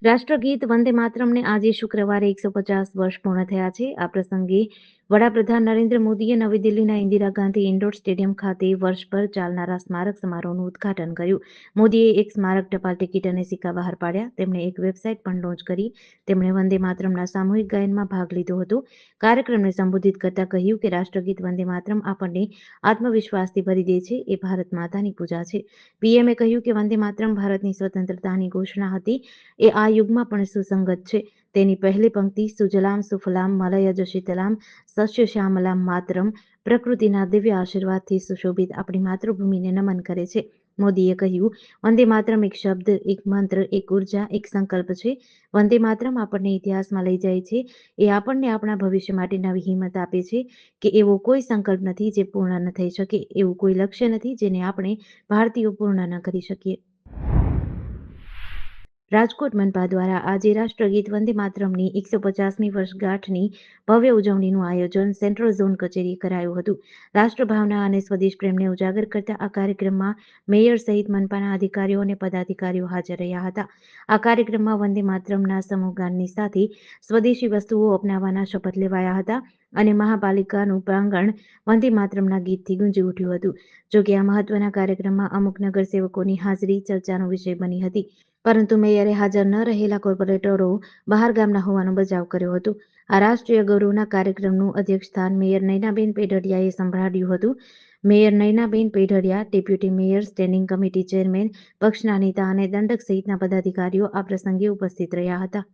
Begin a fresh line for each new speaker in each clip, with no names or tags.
રાષ્ટ્રગીત વંદે માતરમને આજે શુક્રવારે 150 વર્ષ પૂર્ણ થયા છે. આ પ્રસંગે વડાપ્રધાન નરેન્દ્ર મોદીએ નવી દિલ્હીના ઇન્દિરા ગાંધી ઇન્ડોર સ્ટેડિયમ ખાતે વર્ષભર ચાલનારા સ્મારક સમારોહનું ઉદ્ઘાટન કર્યું. મોદીએ એક સ્મારક ટપાલ ટિકિટ અને સિક્કા બહાર પાડ્યા. તેમણે એક વેબસાઇટ પણ લોન્ચ કરી. તેમણે વંદે માતરમના સામૂહિક ગાયનમાં ભાગ લીધો હતો. કાર્યક્રમને સંબોધિત કરતા કહ્યું કે રાષ્ટ્રગીત વંદે માતરમ આપણને આત્મવિશ્વાસથી ભરી દે છે. એ ભારત માતાની પૂજા છે. પીએમએ કહ્યું કે વંદે માતરમ ભારતની સ્વતંત્રતાની ઘોષણા હતી. એ આ યુગમાં પણ સુસંગત છે. તેની પહેલી પંક્તિ સુજલામ સુફલામ મલયજ શીતલામ સસ્ય શ્યામલામ માતરમ પ્રકૃતિના દિવ્ય આશીર્વાદથી સુશોભિત આપણી માતૃભૂમિને નમન કરે છે. મોદીએ કહ્યું, વંદે માતરમ એક શબ્દ, એક મંત્ર, એક ઉર્જા, એક સંકલ્પ છે. વંદે માતરમ આપણને ઇતિહાસમાં લઈ જાય છે. એ આપણને આપણા ભવિષ્ય માટે નવી હિંમત આપે છે કે એવો કોઈ સંકલ્પ નથી જે પૂર્ણ ન થઈ શકે, એવું કોઈ લક્ષ્ય નથી જેને આપણે ભારતીયો પૂર્ણ ન કરી શકીએ. રાજકોટ મનપા દ્વારા આજે રાષ્ટ્રગીત વંદે માતરમની 150મી વર્ષગાંઠની ભવ્ય ઉજવણીનું આયોજન સેન્ટ્રલ ઝોન કચેરીએ કરાયું હતું. રાષ્ટ્રભાવના અને સ્વદેશ પ્રેમને ઉજાગર કરતા આ કાર્યક્રમમાં મેયર સહિત મનપાના અધિકારીઓ અને પદાધિકારીઓ હાજર રહ્યા હતા. આ કાર્યક્રમમાં વંદે માતરમના સમૂહગાનની સાથે સ્વદેશી વસ્તુઓ અપનાવવાના શપથ લેવાયા હતા અને મહાપાલિકાનું પ્રાંગણ વંદે માતરમના ગીતથી ગુંજી ઉઠ્યું હતું. જોકે આ મહત્વના કાર્યક્રમમાં અમુક નગરસેવકોની હાજરી ચર્ચાનો વિષય બની હતી. પરંતુ મેયરે હાજર ન રહેલા કોર્પોરેટરો બહાર ગામના હોવાનો બચાવ કર્યો હતો. આ રાષ્ટ્રીય ગૌરવના કાર્યક્રમનું અધ્યક્ષસ્થાન મેયર નયનાબેન પેઢડિયાએ સંભાળ્યું હતું. Mayor Nayanaben Pedhadiya, deputy mayor, standing committee chairman, પક્ષના નેતા અને દંડક સહિતના પદાધિકારીઓ આ પ્રસંગે ઉપસ્થિત રહ્યા હતા.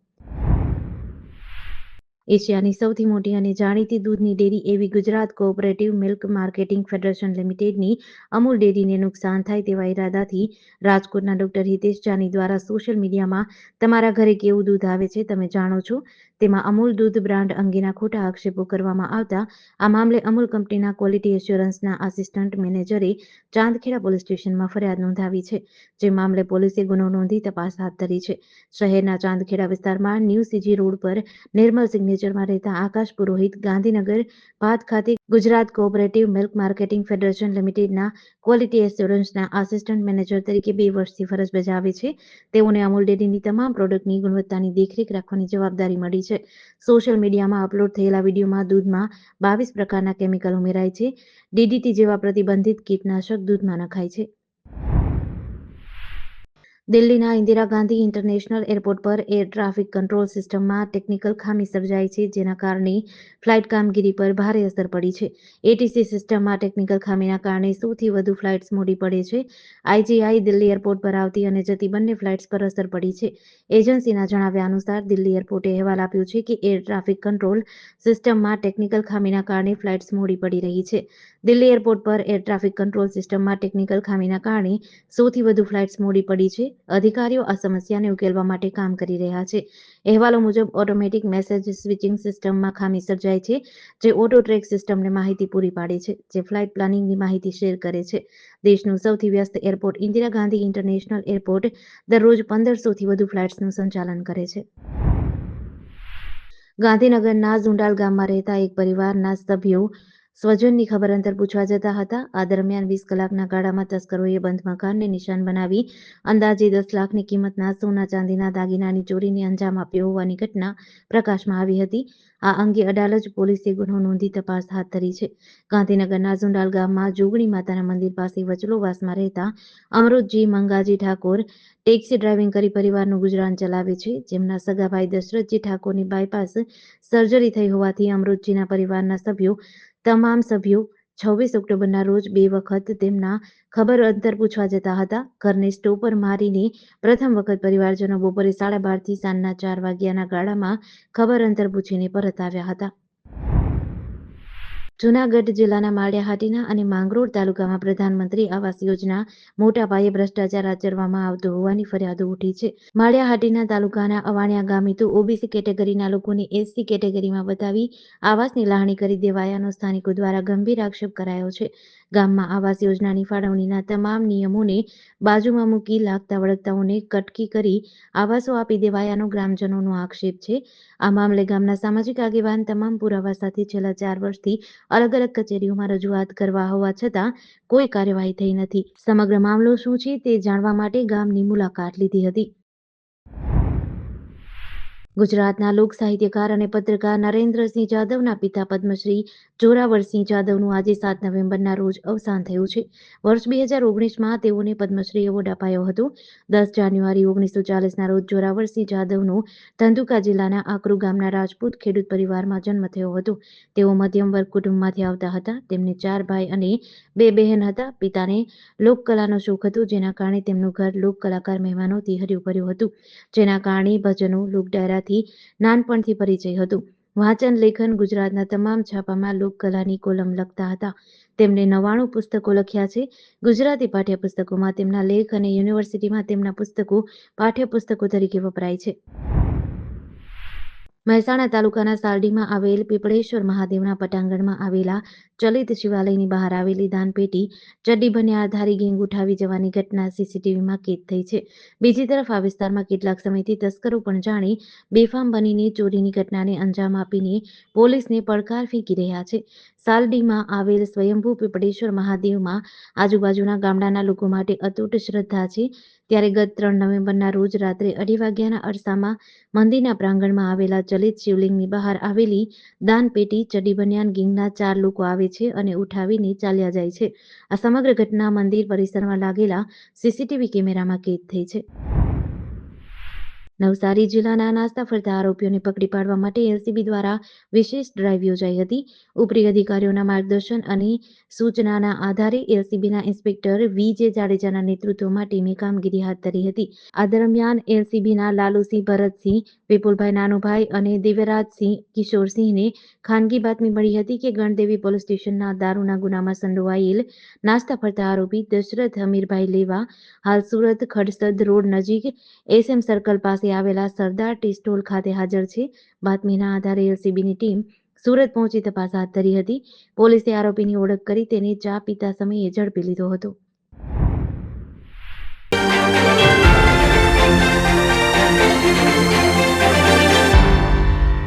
એશિયાની સૌથી મોટી અને જાણીતી દૂધની ડેરી એવી Gujarat cooperative milk marketing federation લિમિટેડની અમૂલ ડેરીને નુકસાન થાય તેવા ઇરાદાથી રાજકોટના ડોક્ટર હિતેશ જાની દ્વારા સોશિયલ મીડિયામાં તમારા ઘરે કેવું દૂધ આવે છે તમે જાણો છો, તેમાં અમૂલ દૂધ બ્રાન્ડ અંગેના ખોટા આક્ષેપો કરવામાં આવતા આ મામલે અમૂલ કંપનીના ક્વોલિટી એશ્યોરન્સના આસિસ્ટન્ટ મેનેજરે ચાંદખેડા પોલીસ સ્ટેશનમાં ફરિયાદ નોંધાવી છે. જે મામલે પોલીસે ગુનો નોંધી તપાસ હાથ ધરી છે. શહેરના ચાંદખેડા વિસ્તારમાં ન્યૂ સીજી રોડ પર નિર્મલ સિગ્નેચરમાં રહેતા આકાશ પુરોહિત ગાંધીનગર પાથ ખાતે Gujarat cooperative milk marketing federation લિમિટેડના ક્વોલિટી એશ્યોરન્સના આસિસ્ટન્ટ મેનેજર તરીકે 2 વર્ષથી ફરજ બજાવે છે. તેઓને અમૂલ ડેરીની તમામ પ્રોડક્ટની ગુણવત્તાની દેખરેખ રાખવાની જવાબદારી મળી છે. સોશિયલ મીડિયામાં અપલોડ થયેલા વિડીયોમાં દૂધમાં 22 પ્રકારના કેમિકલ ઉમેરાય છે. ડીડીટી જેવા પ્રતિબંધિત કીટનાશક દૂધમાં નખાય છે. દિલ્હીના ઇન્દિરા ગાંધી ઇન્ટરનેશનલ એરપોર્ટ પર એર ટ્રાફિક કંટ્રોલ સિસ્ટમમાં ટેકનિકલ ખામી સર્જાઈ છે, જેના કારણે ફ્લાઇટ કામગીરી પર ભારે અસર પડી છે. એટીસી સિસ્ટમમાં ટેકનિકલ ખામીના કારણે સૌથી વધુ ફ્લાઇટ્સ મોડી પડે છે. આઈજીઆઈ દિલ્હી એરપોર્ટ પર આવતી અને જતી બંને ફ્લાઇટ્સ પર અસર પડી છે. એજન્સીના જણાવ્યા અનુસાર દિલ્હી એરપોર્ટે અહેવાલ આપ્યો છે કે એર ટ્રાફિક કંટ્રોલ સિસ્ટમમાં ટેકનિકલ ખામીના કારણે ફ્લાઇટ્સ મોડી પડી રહી છે. દિલ્હી એરપોર્ટ પર એર ટ્રાફિક કંટ્રોલ સિસ્ટમમાં ટેકનિકલ ખામીના કારણે સૌથી વધુ ફ્લાઇટ્સ મોડી પડી છે. અધિકારીઓ આ સમસ્યાને ઉકેલવા માટે કામ કરી રહ્યા છે. અહેવાલો મુજબ ઓટોમેટિક મેસેજ સ્વિચિંગ સિસ્ટમમાં ખામી સર્જાઈ છે, જે ઓટો ટ્રેક સિસ્ટમને માહિતી પૂરી પાડે છે, જે ફ્લાઇટ પ્લાનિંગની માહિતી શેર કરે છે. દેશનું સૌથી વ્યસ્ત airport Indira Gandhi international airport દરરોજ 1500થી વધુ ફ્લાઇટ્સનું સંચાલન કરે છે. ગાંધીનગરના ઝુંડાલ ગામમાં રહેતા એક પરિવારના સભ્યો સ્વજનની ખબર અંતર પૂછવા જતા હતા. આ દરમિયાન 20 કલાકના ગાળામાં તસ્કરોએ બંધ મકાનને નિશાન બનાવી અંદાજે 10 લાખની કિંમતના સોના ચાંદીના દાગીનાની ચોરીને અંજામ આપ્યો હોવાની ઘટના પ્રકાશમાં આવી હતી. આ અંગે અડાલજ પોલીસે ગુનો નોંધી તપાસ હાથ ધરી છે. ગાંધીનગરના ઝુંડાલ ગામમાં જોગણી માતાના મંદિર પાસે વચલોવાસમાં રહેતા અમૃતજી મંગાજી ઠાકોર ટેક્સી ડ્રાઇવિંગ કરી પરિવારનું ગુજરાન ચલાવે છે. જેમના સગા ભાઈ દશરથજી ઠાકોરની બાયપાસ સર્જરી થઈ હોવાથી અમૃતજીના પરિવારના તમામ સભ્યો 26 ઓક્ટોબરના રોજ 2 વખત તેમના ખબર અંતર પૂછવા જતા હતા. ઘરને સ્ટોપર મારીને પ્રથમ વખત પરિવારજનો બપોરે 12:30 થી સાંજના 4 વાગ્યાના ગાળામાં ખબર અંતર પૂછીને પરત આવ્યા હતા. જૂનાગઢ જિલ્લાના માળિયા હાટીના અને માંગરોળ તાલુકામાં પ્રધાનમંત્રી આવાસ યોજના મોટા પાયે ભ્રષ્ટાચાર આચરવામાં આવતો હોવાની ફરિયાદો ઉઠી છે. માળિયા હાટીના તાલુકાના અવાણિયા ગામે તો ઓબીસી કેટેગરીના લોકોને એસસી કેટેગરીમાં બતાવી આવાસની લાગણી કરી દેવાયાનો સ્થાનિકો દ્વારા ગંભીર આક્ષેપ કરાયો છે. ગામમાં આવાસ યોજનાની ફાળવણીના તમામ નિયમોને બાજુમાં મૂકી લાગતા વળગતાઓને કટકી કરી આવાસો આપી દેવાયાનો ગ્રામજનોનો આક્ષેપ છે. આ મામલે ગામના સામાજિક આગેવાન તમામ પુરાવા સાથે છેલ્લા 4 વર્ષથી અલગ અલગ કચેરીઓમાં રજૂઆત કરવા હોવા છતાં કોઈ કાર્યવાહી થઈ નથી. સમગ્ર મામલો શું છે તે જાણવા માટે ગામની મુલાકાત લીધી હતી. ગુજરાતના લોક સાહિત્યકાર અને પત્રકાર નરેન્દ્રસિંહ જાદવના પિતા પદ્મશ્રી જોરાવરસિંહ જાદવનું આજે 7 નવેમ્બરના રોજ અવસાન થયું છે. વર્ષ 2019માં તેઓને પદ્મશ્રી એવોર્ડ અપાયો હતો. 10 જાન્યુઆરી 1940ના રોજ જોરાવરસિંહ જાદવનો ધંધુકા જિલ્લાના આકરુ ગામના રાજપૂત ખેડૂત પરિવારમાં જન્મ થયો હતો. તેઓ મધ્યમ વર્ગ કુટુંબમાંથી આવતા હતા. તેમને 4 ભાઈ અને 2 બહેન હતા. પિતાને લોકકલાનો શોખ હતો, જેના કારણે તેમનું ઘર લોક કલાકાર મહેમાનોથી હર્યું ભર્યું હતું. જેના કારણે ભજનો, લોકડાયરાથી નાનપણથી પરિચય હતો. વાંચન, લેખન, ગુજરાતના તમામ છાપામાં લોકકલાની કોલમ લખતા હતા. તેમણે 99 પુસ્તકો લખ્યા છે. ગુજરાતી પાઠ્યપુસ્તકોમાં તેમના લેખ અને યુનિવર્સિટીમાં તેમના પુસ્તકો પાઠ્યપુસ્તકો તરીકે વપરાય છે. મહેસાણા તાલુકાના સાલડીમાં આવેલ પીપળેશ્વર મહાદેવના પટાંગણમાં આવેલા ચલિત શિવાલયની બહાર આવેલી દાનપેટી ચડ્ડી બનિયાધારી ગેંગ ઉઠાવી જવાની ઘટના સીસીટીવીમાં કેદ થઈ છે. બીજી તરફ આ વિસ્તારમાં કેટલાક સમયથી તસ્કરો પણ જાણે બેફામ બનીને ચોરીની ઘટનાને અંજામ આપીને પોલીસને પડકાર ફેંકી રહ્યા છે. સાલડીમાં આવેલ સ્વયંભૂ પીપળેશ્વર મહાદેવમાં આજુબાજુના ગામડાના લોકો માટે અતૂટ શ્રદ્ધા છે. ત્યારે ગત 3 નવેમ્બરના રોજ રાત્રે 2:30 વાગ્યાના અરસામાં મંદિરના પ્રાંગણમાં આવેલા ચલિત શિવલિંગની બહાર આવેલી દાનપેટી ચડ્ડી બનિયાન ગેંગના 4 લોકો આવે છે અને ઉઠાવીને ચાલ્યા જાય છે. આ સમગ્ર ઘટના મંદિર પરિસરમાં લાગેલા સીસીટીવી કેમેરામાં કેદ થઈ છે. નવસારી જિલ્લાના નાસ્તા ફરતા આરોપીઓને પકડી પાડવા માટે એલસીબી દ્વારા વિશેષ ડ્રાઇવ યોજાઈ હતી. ઉપરી અધિકારીઓના માર્ગદર્શન અને સૂચનાના આધારે એલસીબીના ઇન્સ્પેક્ટર વી.જે. જાડેજાના નેતૃત્વમાં ટીમે કામગીરી હાથ ધરી હતી. આ દરમિયાન એલસીબીના લાલુસિંહ ભરતસિંહ, વિપુલભાઈ નાનુભાઈ અને દિવ્યરાજસિંહ કિશોરસિંહને ખાનગી બાતમી મળી હતી કે ગણદેવી પોલીસ સ્ટેશનના દારૂના ગુનામાં સંડોવાયેલ નાસ્તા ફરતા આરોપી દશરથ હમીરભાઈ લેવા હાલ સુરત ખડસદ રોડ નજીક એસએમ સર્કલ પાસે આવેલા સરદાર ટી સ્ટોલ ખાતે હાજર છે. બાતમીના આધારે એલસીબીની ટીમ સુરત પહોંચી તપાસ હાથ ધરી હતી. પોલીસે આરોપીની ઓળખ કરી તેને ચા પીતા સમયે ઝડપી લીધો હતો.